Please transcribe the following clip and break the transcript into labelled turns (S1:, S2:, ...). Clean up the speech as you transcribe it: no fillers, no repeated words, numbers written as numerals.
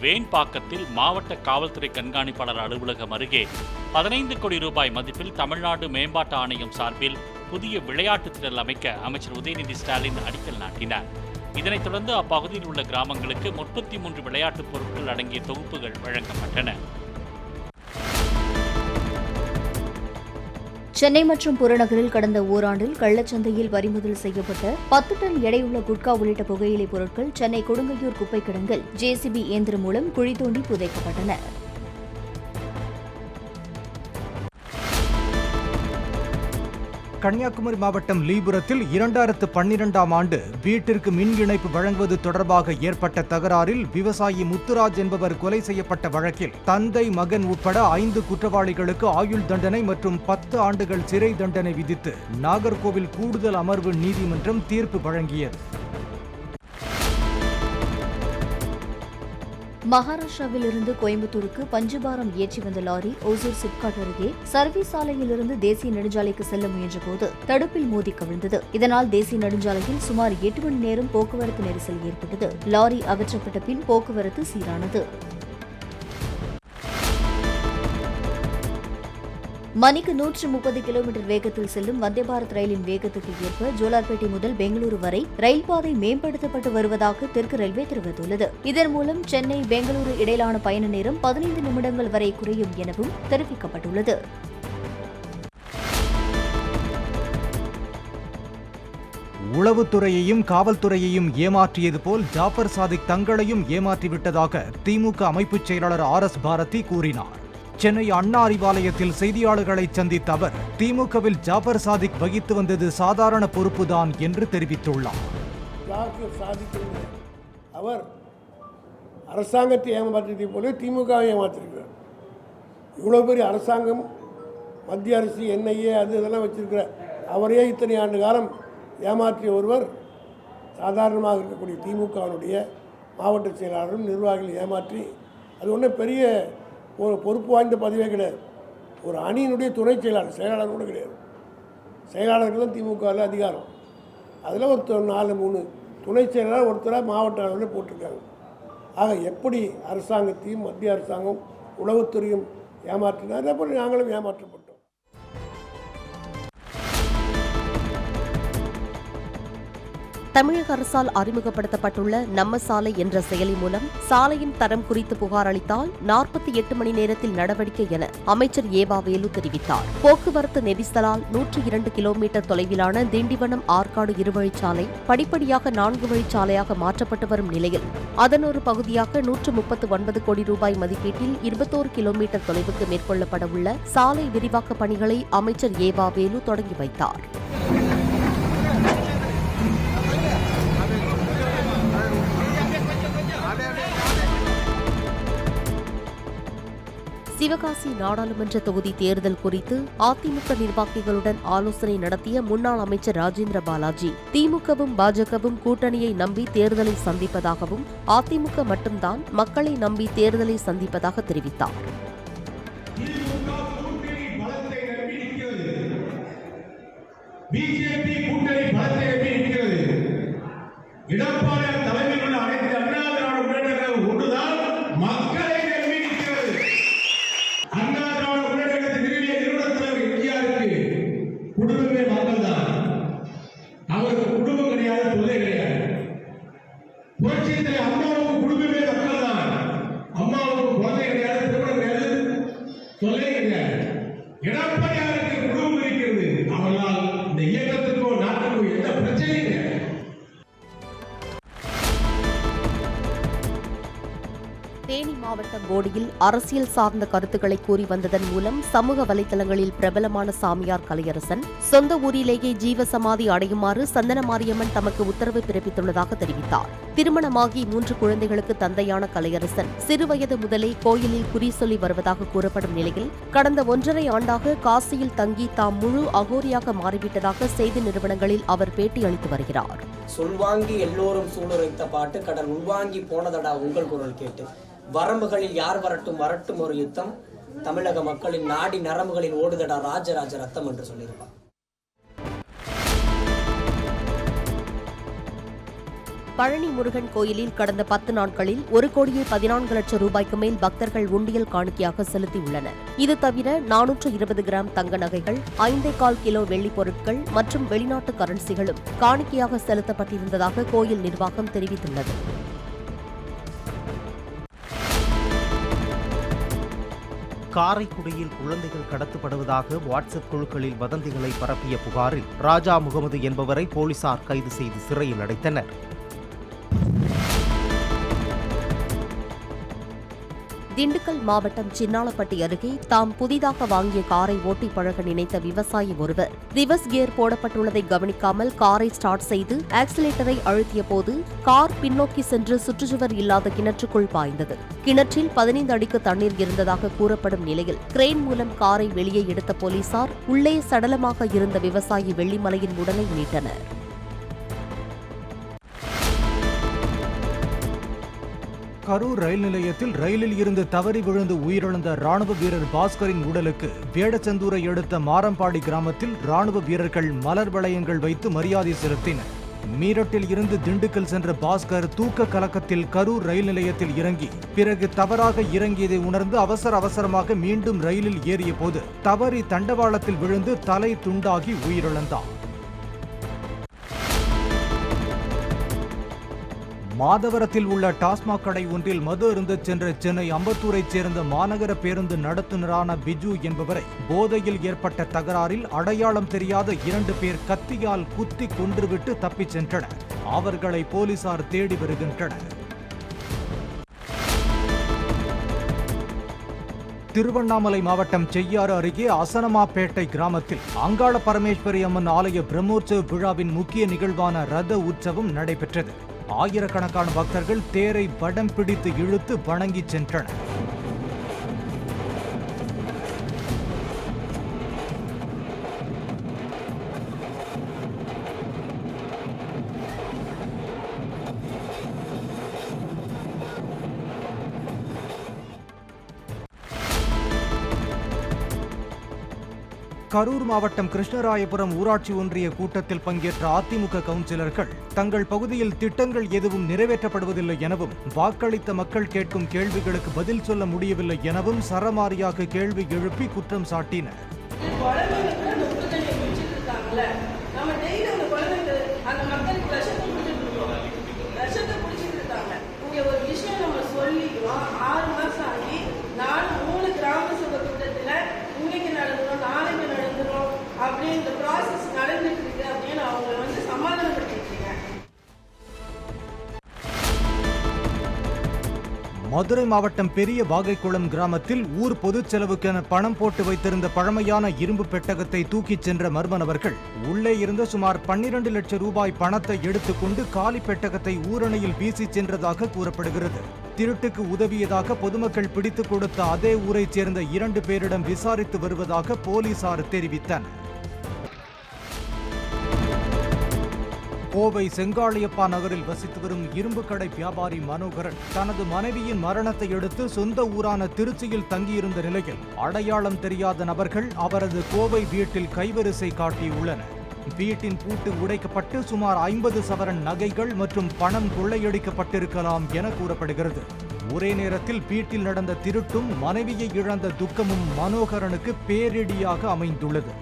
S1: வேண்பாக்கத்தில் மாவட்ட காவல்துறை கண்காணிப்பாளர் அலுவலகம் அருகே 15 கோடி ரூபாய் மதிப்பில் தமிழ்நாடு மேம்பாட்டு ஆணையம் சார்பில் புதிய விளையாட்டு திடல் அமைக்க அமைச்சர் உதயநிதி ஸ்டாலின் அடிக்கல் நாட்டினார். இதனைத் தொடர்ந்து அப்பகுதியில் உள்ள கிராமங்களுக்கு 33 விளையாட்டுப் பொருட்கள் அடங்கிய தொகுப்புகள் வழங்கப்பட்டன.
S2: சென்னை மற்றும் புறநகரில் கடந்த ஓராண்டில் கள்ளச்சந்தையில் பறிமுதல் செய்யப்பட்ட 10 டன் எடையுள்ள குட்கா உள்ளிட்ட புகையிலைப் பொருட்கள் சென்னை கொடுங்கையூர் குப்பைக் கிடங்கில் JCB இயந்திரம் மூலம் குழி தோண்டி புதைக்கப்பட்டன.
S3: கன்னியாகுமரி மாவட்டம் லீபுரத்தில் 2012ஆம் ஆண்டு வீட்டிற்கு மின் இணைப்பு வழங்குவது தொடர்பாக ஏற்பட்ட தகராறில் விவசாயி முத்துராஜ் என்பவர் கொலை செய்யப்பட்ட வழக்கில் தந்தை, மகன் உட்பட 5 குற்றவாளிகளுக்கு ஆயுள் தண்டனை மற்றும் 10 ஆண்டுகள் சிறை தண்டனை விதித்து நாகர்கோவில் கூடுதல் அமர்வு நீதிமன்றம் தீர்ப்பு வழங்கியது.
S2: மகாராஷ்டிராவிலிருந்து கோயம்புத்தூருக்கு பஞ்சுபாரம் ஏற்றி வந்த லாரி ஓசூர் சிப்காட் அருகே சர்வீஸ் சாலையிலிருந்து தேசிய நெடுஞ்சாலைக்கு செல்ல முயன்றபோது தடுப்பில் மோதி கவிழ்ந்தது. இதனால் தேசிய நெடுஞ்சாலையில் சுமார் 8 மணி நேரம் போக்குவரத்து நெரிசல் ஏற்பட்டது. லாரி அகற்றப்பட்ட பின் போக்குவரத்து சீரானது. மணிக்கு 130 கிலோமீட்டர் வேகத்தில் செல்லும் வந்தே பாரத் ரயிலின் வேகத்துக்கு ஏற்ப ஜோலார்பேட்டை முதல் பெங்களூரு வரை ரயில் பாதை மேம்படுத்தப்பட்டு வருவதாக தெற்கு ரயில்வே தெரிவித்துள்ளது. இதன் மூலம் சென்னை, பெங்களூரு இடையிலான பயண நேரம் 15 நிமிடங்கள் வரை குறையும் எனவும் தெரிவிக்கப்பட்டுள்ளது.
S3: உளவுத்துறையையும் காவல்துறையையும் ஏமாற்றியது போல் ஜாஃபர் சாதிக் தங்களையும் ஏமாற்றிவிட்டதாக திமுக அமைப்புச் செயலாளர் RS பாரதி கூறினார். சென்னை அண்ணா அறிவாலயத்தில் செய்தியாளர்களை சந்தித்த அவர் திமுகவில் ஜாஃபர் சாதிக் வகித்து வந்தது சாதாரண பொறுப்புதான் என்று தெரிவித்துள்ளார்.
S4: அவர் அரசாங்கத்தை ஏமாற்றியதை போல திமுகவை ஏமாற்றிருக்கிறார். இவ்வளோ பெரிய அரசாங்கம், மத்திய அரசு, NIA இதெல்லாம் வச்சிருக்கிற அவரையே இத்தனை ஆண்டு காலம் ஏமாற்றிய ஒருவர் சாதாரணமாக இருக்கக்கூடிய திமுகவினுடைய மாவட்ட செயலாளரும் நிர்வாகிகள் ஏமாற்றி அது ஒன்றும் பெரிய ஒரு பொறுப்பு வாய்ந்த பதவியே கிடையாது. ஒரு அணியினுடைய துணை செயலாளர் கூட கிடையாது. செயலாளருக்கு தான் திமுகவில் அதிகாரம். அதில் ஒரு 4-3 துணை செயலாளர் ஒருத்தராக மாவட்ட அளவில் போட்டிருக்காங்க. ஆக எப்படி அரசாங்கத்தையும் மத்திய அரசாங்கம் உளவுத்துறையும் ஏமாற்றினார், அதே போல் நாங்களும் ஏமாற்றப்பட்டோம்.
S5: தமிழக அரசால் அறிமுகப்படுத்தப்பட்டுள்ள நம்ம சாலை என்ற செயலி மூலம் சாலையின் தரம் குறித்து புகார் அளித்தால் 48 மணி நேரத்தில் நடவடிக்கை என அமைச்சர் ஏவா வேலு தெரிவித்தார். போக்குவரத்து நெரிசலால் 102 கிலோமீட்டர் தொலைவிலான திண்டிவனம் ஆற்காடு இருவழிச்சாலை படிப்படியாக 4 வழிச்சாலையாக மாற்றப்பட்டு வரும் நிலையில் அதன் ஒரு பகுதியாக 139 கோடி ரூபாய் மதிப்பீட்டில் 21 கிலோமீட்டர் தொலைவுக்கு மேற்கொள்ளப்பட உள்ள சாலை விரிவாக்க பணிகளை அமைச்சர் ஏவா வேலு தொடங்கி வைத்தார். சிவகாசி நாடாளுமன்ற தொகுதி தேர்தல் குறித்து அதிமுக நிர்வாகிகளுடன் ஆலோசனை நடத்திய முன்னாள் அமைச்சர் ராஜேந்திர பாலாஜி திமுகவும் பாஜகவும் கூட்டணியை நம்பி தேர்தலை சந்திப்பதாகவும் அதிமுக மட்டும்தான் மக்களை நம்பி தேர்தலை சந்திப்பதாக தெரிவித்தார். தேனி மாவட்டம் போடியில் அரசியல் சார்ந்த கருத்துக்களை கூறி வந்ததன் மூலம் சமூக வலைதளங்களில் பிரபலமான சாமியார் கலையரசன் சொந்த ஊரிலேயே ஜீவசமாதி அடையுமாறு சந்தன மாரியம்மன் தமக்கு உத்தரவு பிறப்பித்துள்ளதாக தெரிவித்தார். திருமணமாகி 3 குழந்தைகளுக்கு தந்தையான கலையரசன் சிறுவயது முதலே கோயிலில் குறி சொல்லி வருவதாக கூறப்படும் நிலையில் கடந்த 1.5 ஆண்டாக காசியில் தங்கி தாம் முழு அகோரியாக மாறிவிட்டதாக செய்தி நிறுவனங்களில் அவர் பேட்டி அளித்து வருகிறார்.
S6: சொல்வாங்கி எல்லோரும் சூளுரைத்த பாட்டு கடல் உள்வாங்கி போனதடா உங்கள் குரல் கேட்டு, வரம்புகளில் யார் வரட்டும் வரட்டும் ஒரு யுத்தம், தமிழக மக்களின் நாடி நரம்புகளில் ஓடுதடா ராஜராஜ ரத்தம் என்று சொல்லியிருப்பார்.
S5: பழனி முருகன் கோயிலில் கடந்த 10 நாட்களில் 1,14,00,000 ரூபாய்க்கு மேல் பக்தர்கள் உண்டியல் காணிக்கையாக செலுத்தியுள்ளனர். இது தவிர 420 கிராம் தங்க நகைகள், 5.25 கிலோ வெள்ளிப் பொருட்கள் மற்றும் வெளிநாட்டு கரன்சிகளும் காணிக்கையாக செலுத்தப்பட்டிருந்ததாக கோயில் நிர்வாகம் தெரிவித்துள்ளது.
S7: காரைக்குடியில் குழந்தைகள் கடத்தப்படுவதாக வாட்ஸ்அப் குழுக்களில் வதந்திகளை பரப்பிய புகாரில் ராஜா முகமது என்பவரை போலீசார் கைது செய்து சிறையில் அடைத்தனர்.
S5: திண்டுக்கல் மாவட்டம் சின்னாளப்பட்டி அருகே தாம் புதிதாக வாங்கிய காரை ஓட்டி பழக நினைத்த விவசாயி ஒருவர் ரிவர்ஸ் கியர் போடப்பட்டுள்ளதை கவனிக்காமல் காரை ஸ்டார்ட் செய்து ஆக்சிலேட்டரை அழுத்திய போது கார் பின்னோக்கி சென்று சுற்றுச்சுவர் இல்லாத கிணற்றுக்குள் பாய்ந்தது. கிணற்றில் 15 அடிக்கு தண்ணீர் இருந்ததாக கூறப்படும் நிலையில் கிரேன் மூலம் காரை வெளியே எடுத்த போலீசார் உள்ளே சடலமாக இருந்த விவசாயி வெள்ளிமலையின் உடலை மீட்டனர்.
S3: கரூர் ரயில் நிலையத்தில் ரயிலில் இருந்து தவறி விழுந்து உயிரிழந்த ராணுவ வீரர் பாஸ்கரின் உடலுக்கு வேடச்சந்தூரை அடுத்த மாரம்பாடி கிராமத்தில் ராணுவ வீரர்கள் மலர் வளையங்கள் வைத்து மரியாதை செலுத்தினர். மீரட்டில் இருந்து திண்டுக்கல் சென்ற பாஸ்கர் தூக்க கலக்கத்தில் கரூர் ரயில் நிலையத்தில் இறங்கி பிறகு தவறாக இறங்கியதை உணர்ந்து அவசரமாக மீண்டும் ரயிலில் ஏறிய போது தவறி தண்டவாளத்தில் விழுந்து தலை துண்டாகி உயிரிழந்தார். மாதவரத்தில் உள்ள டாஸ்மாக் கடை ஒன்றில் மது அருந்தச் சென்ற சென்னை அம்பத்தூரைச் சேர்ந்த மாநகர பேருந்து நடத்துனரான பிஜு என்பவரை போதையில் ஏற்பட்ட தகராறில் அடையாளம் தெரியாத 2 பேர் கத்தியால் குத்தி கொன்றுவிட்டு தப்பிச் சென்றனர். அவர்களை போலீசார் தேடி வருகின்றனர். திருவண்ணாமலை மாவட்டம் செய்யாறு அருகே அசனமாப்பேட்டை கிராமத்தில் அங்காள பரமேஸ்வரி அம்மன் ஆலய பிரம்மோற்சவ விழாவின் முக்கிய நிகழ்வான ரத உற்சவம் நடைபெற்றது. ஆயிரக்கணக்கான பக்தர்கள் தேரை படம் பிடித்து இழுத்து வணங்கி சென்றனர். கரூர் மாவட்டம் கிருஷ்ணராயபுரம் ஊராட்சி ஒன்றிய கூட்டத்தில் பங்கேற்ற அதிமுக கவுன்சிலர்கள் தங்கள் பகுதியில் திட்டங்கள் எதுவும் நிறைவேற்றப்படுவதில்லை எனவும் வாக்களித்த மக்கள் கேட்கும் கேள்விகளுக்கு பதில் சொல்ல முடியவில்லை எனவும் சரமாரியாக கேள்வி எழுப்பி குற்றம் சாட்டினர். மதுரை மாவட்டம் பெரிய வாகைக்குளம் கிராமத்தில் ஊர் பொதுச் செலவுக்கென பணம் போட்டு வைத்திருந்த பழமையான இரும்பு பெட்டகத்தை தூக்கிச் சென்ற மர்ம நபர்கள் உள்ளே இருந்த சுமார் 12 லட்சம் ரூபாய் பணத்தை எடுத்துக்கொண்டு காலி பெட்டகத்தை ஊரணியில் வீசி சென்றதாக கூறப்படுகிறது. திருட்டுக்கு உதவியதாக பொதுமக்கள் பிடித்துக் கொடுத்த அதே ஊரைச் சேர்ந்த 2 பேரிடம் விசாரித்து வருவதாக போலீசார் தெரிவித்தனர். கோவை செங்காளியப்பா நகரில் வசித்து வரும் இரும்பு கடை வியாபாரி மனோகரன் தனது மனைவியின் மரணத்தை அடுத்து சொந்த ஊரான திருச்சியில் தங்கியிருந்த நிலையில் அடையாளம் தெரியாத நபர்கள் அவரது கோவை வீட்டில் கைவரிசை காட்டியுள்ளனர். வீட்டின் பூட்டு உடைக்கப்பட்டு சுமார் 50 சவரன் நகைகள் மற்றும் பணம் கொள்ளையடிக்கப்பட்டிருக்கலாம் என கூறப்படுகிறது. ஒரே நேரத்தில் வீட்டில் நடந்த திருட்டும் மனைவியை இழந்த துக்கமும் மனோகரனுக்கு பேரிடியாக அமைந்துள்ளது.